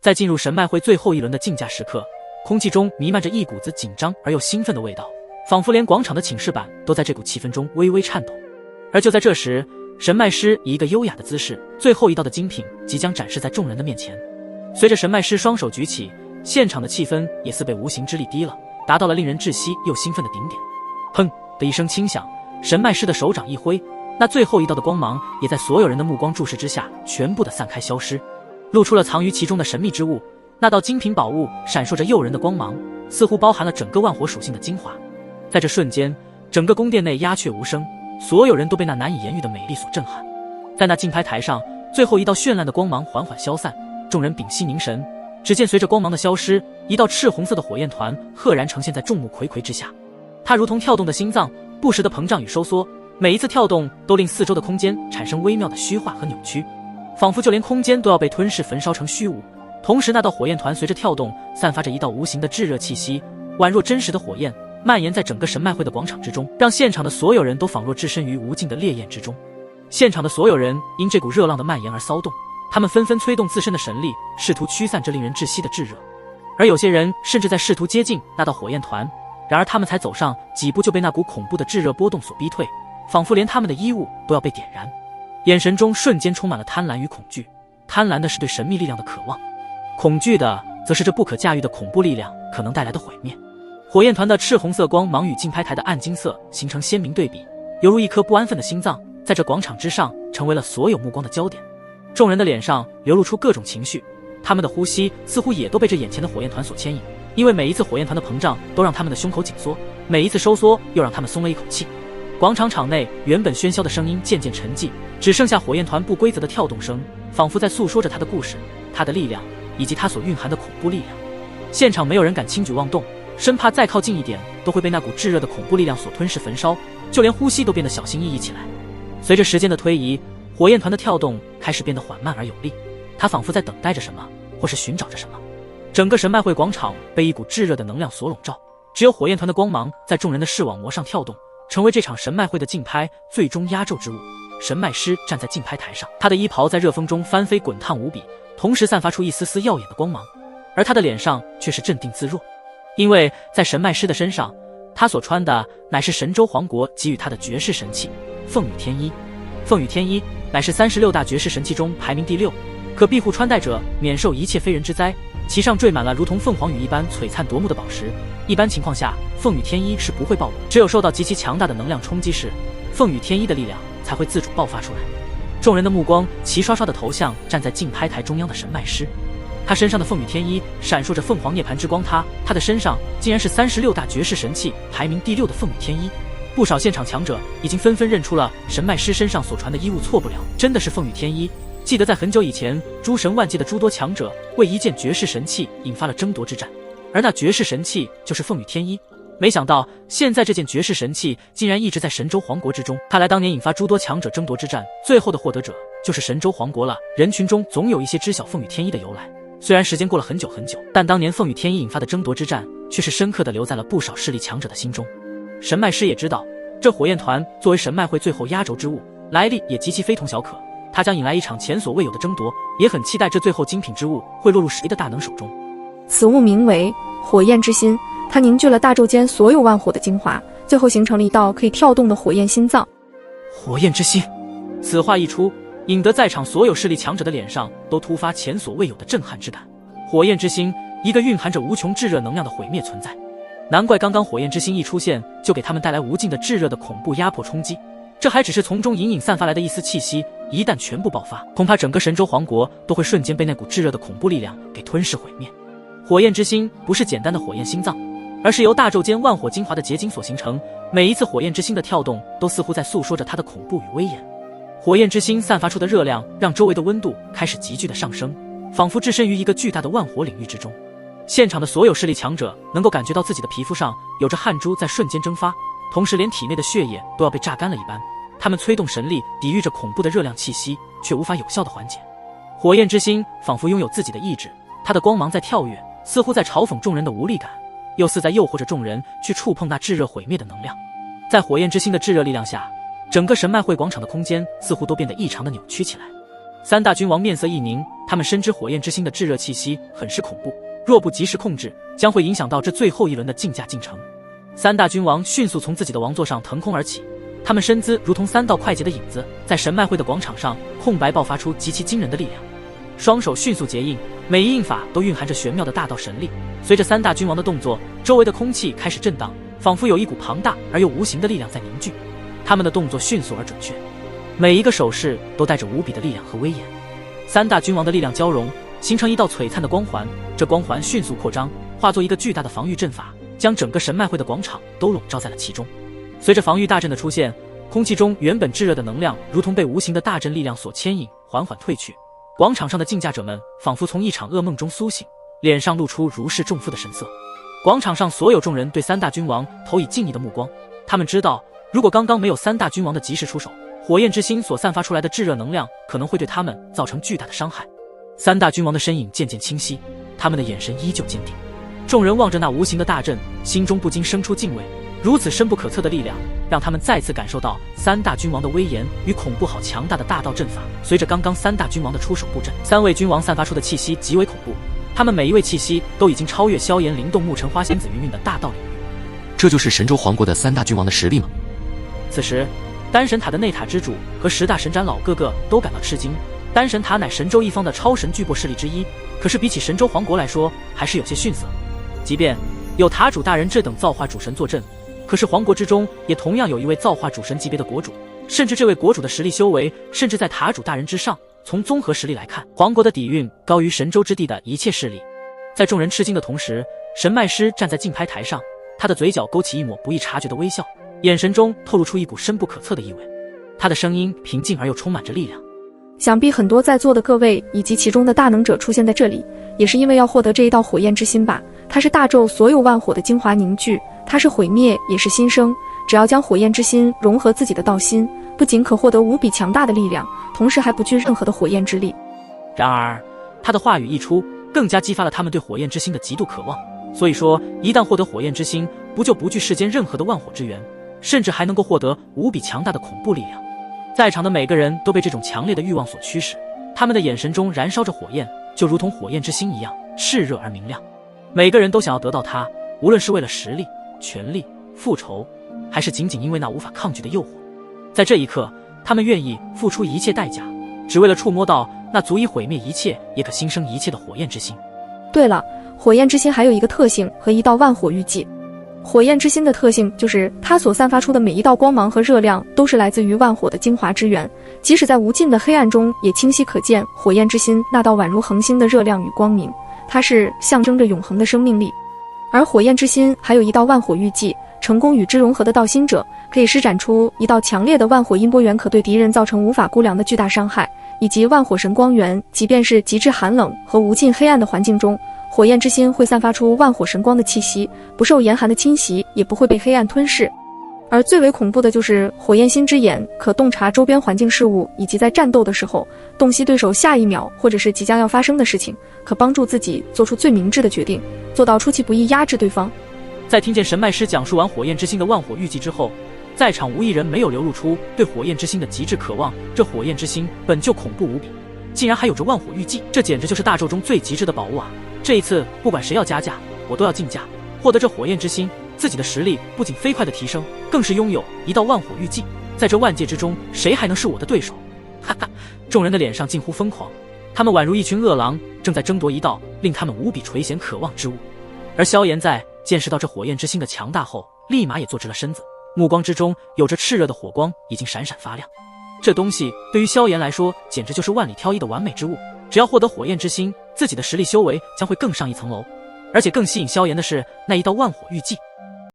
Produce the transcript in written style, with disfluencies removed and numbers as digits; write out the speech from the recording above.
在进入神脉会最后一轮的竞价时刻，空气中弥漫着一股子紧张而又兴奋的味道，仿佛连广场的请示板都在这股气氛中微微颤抖。而就在这时，神脉师以一个优雅的姿势，最后一道的精品即将展示在众人的面前。随着神脉师双手举起，现场的气氛也似被无形之力低了，达到了令人窒息又兴奋的顶点。砰的一声轻响，神脉师的手掌一挥，那最后一道的光芒也在所有人的目光注视之下全部的散开消失，露出了藏于其中的神秘之物。那道精品宝物闪烁着诱人的光芒，似乎包含了整个万火属性的精华。在这瞬间，整个宫殿内鸦雀无声，所有人都被那难以言喻的美丽所震撼。在那竞拍台上，最后一道绚烂的光芒缓缓消散，众人屏息凝神，只见随着光芒的消失，一道赤红色的火焰团赫然呈现在众目睽睽之下。它如同跳动的心脏，不时的膨胀与收缩，每一次跳动都令四周的空间产生微妙的虚化和扭曲，仿佛就连空间都要被吞噬焚烧成虚无。同时，那道火焰团随着跳动，散发着一道无形的炙热气息，宛若真实的火焰，蔓延在整个神脉会的广场之中，让现场的所有人都仿若置身于无尽的烈焰之中。现场的所有人因这股热浪的蔓延而骚动，他们纷纷催动自身的神力，试图驱散这令人窒息的炙热。而有些人甚至在试图接近那道火焰团，然而他们才走上几步就被那股恐怖的炙热波动所逼退，仿佛连他们的衣物都要被点燃。眼神中瞬间充满了贪婪与恐惧，贪婪的是对神秘力量的渴望，恐惧的则是这不可驾驭的恐怖力量可能带来的毁灭。火焰团的赤红色光芒与竞拍台的暗金色形成鲜明对比，犹如一颗不安分的心脏，在这广场之上成为了所有目光的焦点。众人的脸上流露出各种情绪，他们的呼吸似乎也都被这眼前的火焰团所牵引，因为每一次火焰团的膨胀都让他们的胸口紧缩，每一次收缩又让他们松了一口气。广场场内原本喧嚣的声音渐渐沉寂，只剩下火焰团不规则的跳动声，仿佛在诉说着他的故事，他的力量以及他所蕴含的恐怖力量。现场没有人敢轻举妄动，生怕再靠近一点都会被那股炙热的恐怖力量所吞噬焚烧，就连呼吸都变得小心翼翼起来。随着时间的推移，火焰团的跳动开始变得缓慢而有力，它仿佛在等待着什么，或是寻找着什么。整个神脉会广场被一股炙热的能量所笼罩，只有火焰团的光芒在众人的视网膜上跳动，成为这场神脉会的竞拍最终压轴之物。神脉师站在竞拍台上，他的衣袍在热风中翻飞滚烫无比，同时散发出一丝丝耀眼的光芒，而他的脸上却是镇定自若，因为在神脉师的身上，他所穿的乃是神州皇国给予他的绝世神器凤羽天衣。凤羽天衣乃是36大绝世神器中排名第6，可庇护穿戴者免受一切非人之灾，其上缀满了如同凤凰羽一般璀璨夺目的宝石。一般情况下，凤羽天衣是不会暴露，只有受到极其强大的能量冲击时，凤羽天衣的力量才会自主爆发出来。众人的目光齐刷刷地投向站在竞拍台中央的神脉师，他身上的凤羽天衣闪烁着凤凰涅槃之光，他的身上竟然是36大绝世神器排名第6的凤羽天衣。不少现场强者已经纷纷认出了神脉师身上所传的衣物，错不了，真的是凤羽天衣。记得在很久以前，诸神万界的诸多强者为一件绝世神器引发了争夺之战，而那绝世神器就是凤羽天衣。没想到现在这件绝世神器竟然一直在神州皇国之中，看来当年引发诸多强者争夺之战，最后的获得者就是神州皇国了。人群中总有一些知晓凤羽天衣的由来，虽然时间过了很久很久，但当年凤羽天衣引发的争夺之战却是深刻地留在了不少势力强者的心中。神脉师也知道，这火焰团作为神脉会最后压轴之物，来历也极其非同小可，它将引来一场前所未有的争夺，也很期待这最后精品之物会落入谁的大能手中。此物名为火焰之心，它凝聚了大宙间所有万火的精华，最后形成了一道可以跳动的火焰心脏。火焰之心，此话一出，引得在场所有势力强者的脸上都突发前所未有的震撼之感。火焰之心，一个蕴含着无穷炙热能量的毁灭存在，难怪刚刚火焰之心一出现，就给他们带来无尽的炙热的恐怖压迫冲击。这还只是从中隐隐散发来的一丝气息，一旦全部爆发，恐怕整个神州皇国都会瞬间被那股炙热的恐怖力量给吞噬毁灭。火焰之心不是简单的火焰心脏，而是由大宙间万火精华的结晶所形成，每一次火焰之心的跳动都似乎在诉说着它的恐怖与威严。火焰之心散发出的热量让周围的温度开始急剧的上升，仿佛置身于一个巨大的万火领域之中。现场的所有势力强者能够感觉到自己的皮肤上有着汗珠在瞬间蒸发，同时连体内的血液都要被榨干了一般。他们催动神力抵御着恐怖的热量气息，却无法有效的缓解。火焰之心仿佛拥有自己的意志，它的光芒在跳跃，似乎在嘲讽众人的无力感，又似在诱惑着众人去触碰那炙热毁灭的能量。在火焰之心的炙热力量下，整个神脉会广场的空间似乎都变得异常的扭曲起来。三大君王面色一凝，他们深知火焰之心的炙热气息很是恐怖，若不及时控制，将会影响到这最后一轮的竞价进程。三大君王迅速从自己的王座上腾空而起，他们身姿如同3道快捷的影子，在神脉会的广场上空白爆发出极其惊人的力量，双手迅速结印，每一印法都蕴含着玄妙的大道神力。随着三大君王的动作，周围的空气开始震荡，仿佛有一股庞大而又无形的力量在凝聚。他们的动作迅速而准确，每一个手势都带着无比的力量和威严。三大君王的力量交融，形成一道璀璨的光环，这光环迅速扩张，化作一个巨大的防御阵法，将整个神脉会的广场都笼罩在了其中。随着防御大阵的出现，空气中原本炙热的能量如同被无形的大阵力量所牵引，缓缓退去。广场上的竞价者们仿佛从一场噩梦中苏醒，脸上露出如释重负的神色。广场上所有众人对三大君王投以敬意的目光，他们知道，如果刚刚没有三大君王的及时出手，火焰之心所散发出来的炙热能量可能会对他们造成巨大的伤害。三大君王的身影渐渐清晰，他们的眼神依旧坚定。众人望着那无形的大阵，心中不禁生出敬畏。如此深不可测的力量，让他们再次感受到三大君王的威严与恐怖。好强大的大道阵法！随着刚刚三大君王的出手布阵，三位君王散发出的气息极为恐怖，他们每一位气息都已经超越萧炎、灵动、沐尘花、仙子云云的大道领域。这就是神州皇国的三大君王的实力吗？此时，丹神塔的内塔之主和10大神斩老个个都感到吃惊。丹神塔乃神州一方的超神巨擘势力之一，可是比起神州皇国来说，还是有些逊色。即便有塔主大人这等造化主神坐镇，可是皇国之中也同样有一位造化主神级别的国主，甚至这位国主的实力修为甚至在塔主大人之上。从综合实力来看，皇国的底蕴高于神州之地的一切势力。在众人吃惊的同时，神脉师站在竞拍台上，他的嘴角勾起一抹不易察觉的微笑，眼神中透露出一股深不可测的意味。他的声音平静而又充满着力量。想必很多在座的各位以及其中的大能者出现在这里，也是因为要获得这一道火焰之心吧。它是大纣所有万火的精华凝聚，它是毁灭也是新生。只要将火焰之心融合自己的道心，不仅可获得无比强大的力量，同时还不惧任何的火焰之力。然而他的话语一出，更加激发了他们对火焰之心的极度渴望。所以说，一旦获得火焰之心，不就不惧世间任何的万火之源，甚至还能够获得无比强大的恐怖力量。在场的每个人都被这种强烈的欲望所驱使，他们的眼神中燃烧着火焰，就如同火焰之心一样炽热而明亮。每个人都想要得到它，无论是为了实力、权力、复仇，还是仅仅因为那无法抗拒的诱惑。在这一刻，他们愿意付出一切代价，只为了触摸到那足以毁灭一切也可新生一切的火焰之心。对了，火焰之心还有一个特性和一道万火玉忌。火焰之心的特性就是它所散发出的每一道光芒和热量都是来自于万火的精华之源，即使在无尽的黑暗中也清晰可见火焰之心那道宛如恒星的热量与光明，它是象征着永恒的生命力。而火焰之心还有一道万火玉忌，成功与之融合的道心者可以施展出一道强烈的万火音波源，可对敌人造成无法估量的巨大伤害，以及万火神光源，即便是极致寒冷和无尽黑暗的环境中，火焰之心会散发出万火神光的气息，不受严寒的侵袭，也不会被黑暗吞噬。而最为恐怖的就是火焰心之眼，可洞察周边环境事物，以及在战斗的时候洞悉对手下一秒或者是即将要发生的事情，可帮助自己做出最明智的决定，做到出其不意压制对方。在听见神脉师讲述完火焰之心的万火玉忌之后，在场无一人没有流露出对火焰之心的极致渴望。这火焰之心本就恐怖无比，竟然还有着万火玉忌，这简直就是大纣中最极致的宝物啊！这一次不管谁要加价，我都要竞价，获得这火焰之心，自己的实力不仅飞快的提升，更是拥有一道万火玉忌。在这万界之中，谁还能是我的对手？哈哈！众人的脸上近乎疯狂，他们宛如一群饿狼，正在争夺一道令他们无比垂涎渴望之物。而萧炎在见识到这火焰之心的强大后，立马也坐直了身子，目光之中有着炽热的火光，已经闪闪发亮。这东西对于萧炎来说，简直就是万里挑一的完美之物。只要获得火焰之心，自己的实力修为将会更上一层楼。而且更吸引萧炎的是那一道万火玉忌。